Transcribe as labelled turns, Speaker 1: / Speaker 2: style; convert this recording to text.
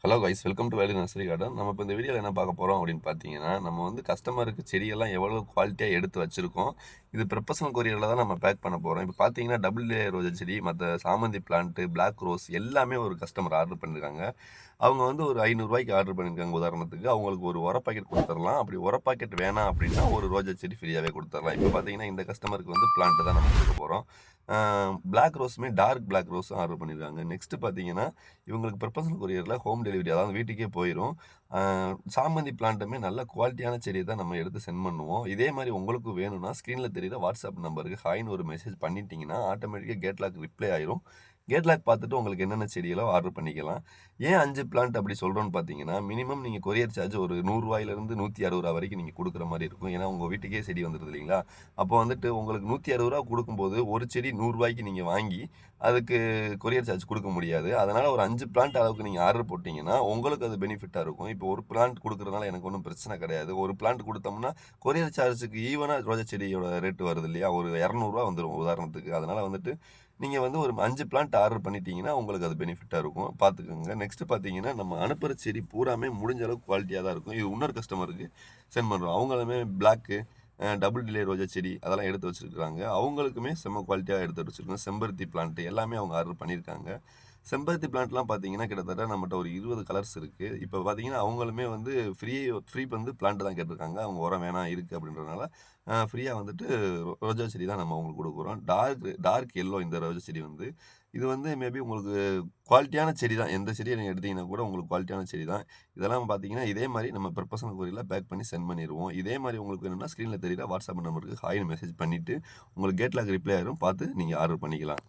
Speaker 1: Hello guys, welcome to வேலி nursery garden. நம்ம இப்போ இந்த வீடியோவில் என்ன பார்க்க போகிறோம் அப்படின்னு பார்த்தீங்கன்னா, நம்ம வந்து கஸ்டமருக்கு செடியெல்லாம் எவ்வளோ குவாலிட்டியாக எடுத்து வச்சுருக்கோம். இது ப்ரொஃபஷனல் கொரியரில் தான் நம்ம பேக் பண்ண போகிறோம். இப்போ பார்த்தீங்கன்னா டபுள் லேயர் ரோஜா செடி, மற்ற சாமந்தி பிளான்ட்டு, பிளாக் ரோஸ் எல்லாமே ஒரு கஸ்டமர் ஆர்டர் பண்ணியிருக்காங்க. அவங்க வந்து ஒரு ரூ. 500 ஆர்டர் பண்ணியிருக்காங்க. உதாரணத்துக்கு அவங்களுக்கு ஒரு உர பாக்கெட் கொடுத்துடலாம். அப்படி உர பாக்கெட் வேணாம் அப்படின்னா ஒரு ரோஜா செடி ஃப்ரீயாகவே கொடுத்துடலாம். இப்போ பார்த்தீங்கன்னா இந்த கஸ்டமருக்கு வந்து பிளான்ட்டு தான் நம்ம கொடுக்க போகிறோம். பிளாக் ரோஸுமே டார்க் பிளாக் ரோஸும் ஆர்டர் பண்ணியிருக்காங்க. நெக்ஸ்ட்டு பார்த்தீங்கன்னா இவங்களுக்கு ப்ரொஃபஷனல் கொரியரில் ஹோம் டெலிவரி, அதாவது வீட்டுக்கே போயிடும். சாமந்தி பிளான்ட்டுமே நல்ல குவாலிட்டியான செடியை தான் நம்ம எடுத்து சென்ட் பண்ணுவோம். இதே மாதிரி உங்களுக்கு வேணும்னா ஸ்க்ரீனில் தெரியுற வாட்ஸ்அப் நம்பருக்கு ஹாய்னு ஒரு மெசேஜ் பண்ணிட்டீங்கன்னா ஆட்டோமேட்டிக்காக கேட்லாக் ரிப்ளை ஆயிரும். கேட்லாக் பார்த்துட்டு உங்களுக்கு என்னென்ன செடிகளோ ஆர்டர் பண்ணிக்கலாம். ஏன் 5 பிளான்ட் அப்படி சொல்கிறோன்னு பார்த்தீங்கன்னா, மினிமம் நீங்கள் கொரியர் சார்ஜ் ஒரு ரூ. 100 160 வரைக்கும் நீங்கள் கொடுக்குற மாதிரி இருக்கும். ஏன்னா உங்கள் வீட்டுக்கே செடி வந்துடுது இல்லைங்களா? அப்போ வந்துட்டு உங்களுக்கு ரூ. 160 கொடுக்கும்போது ஒரு செடி ரூ. 100 நீங்கள் வாங்கி அதுக்கு கொரியர் சார்ஜ் கொடுக்க முடியாது. அதனால் ஒரு 5 பிளான்ட் அளவுக்கு நீங்கள் ஆர்டர் போட்டிங்கன்னா உங்களுக்கு அது பெனிஃபிட்டாக இருக்கும். இப்போ ஒரு பிளான்ட் கொடுக்குறதுனால எனக்கு ஒன்றும் பிரச்சனை கிடையாது. ஒரு பிளான்ட் கொடுத்தோம்னா கொரியர் சார்ஜுக்கு ஈவனாக ரோஜா செடியோட ரேட்டு வருது இல்லையா? ஒரு ரூ. 200 வந்துடும் உதாரணத்துக்கு. அதனால் வந்துட்டு நீங்கள் வந்து ஒரு 5 பிளான்ட் ஆர்டர் பண்ணிட்டீங்கன்னா உங்களுக்கு அது பெனிஃபிட்டாக இருக்கும். பார்த்துக்கோங்க. நெக்ஸ்ட்டு பார்த்தீங்கன்னா நம்ம அனுப்புகிற செடி பூராமே முடிஞ்ச அளவுக்கு குவாலிட்டியாக தான் இருக்கும். இது இன்னொரு கஸ்டமருக்கு சென்ட் பண்ணுறோம். அவங்களுமே பிளாக்கு, டபுள் டிலே ரோஜா செடி அதெல்லாம் எடுத்து வச்சுருக்காங்க. அவங்களுக்குமே செம்ம குவாலிட்டியாக எடுத்து வச்சுருக்கோம். செம்பருத்தி பிளான்ட்டு எல்லாமே அவங்க ஆர்டர் பண்ணியிருக்காங்க. செம்பருத்தி பிளான்ட்லாம் பார்த்தீங்கன்னா கிட்டத்தட்ட நம்மகிட்ட ஒரு 20 கலர்ஸ் இருக்குது. இப்போ பார்த்தீங்கன்னா அவங்களுமே வந்து ஃப்ரீ வந்து பிளான்ட் தான் கேட்டிருக்காங்க. அவங்க உரம் வேணாம் இருக்குது அப்படின்றதுனால ஃப்ரீயாக வந்துட்டு ரோஜா செடி தான் நம்ம அவங்களுக்கு கொடுக்குறோம். டார்க் எல்லோ இந்த ரோஜா செடி வந்து இது வந்து மேபி உங்களுக்கு குவாலிட்டியான செடி தான். எந்த செடியை நீங்கள் எடுத்தீங்கன்னா கூட உங்களுக்கு குவாலிட்டியான செடி தான். இதெல்லாம் பார்த்தீங்கன்னா இதே மாதிரி நம்ம ப்ரொஃபஷனல் கொரியரில் பேக் பண்ணி சென்ட் பண்ணிடுவோம். இதே மாதிரி உங்களுக்கு வேணும்னா ஸ்க்ரீனில் தெரியுற வாட்ஸ்அப் நம்பருக்கு ஹாய்னு மெசேஜ் பண்ணிவிட்டு உங்களுக்கு கேட்லாக் ரிப்ளை ஆயிரும். பார்த்து நீங்கள் ஆர்டர் பண்ணிக்கலாம்.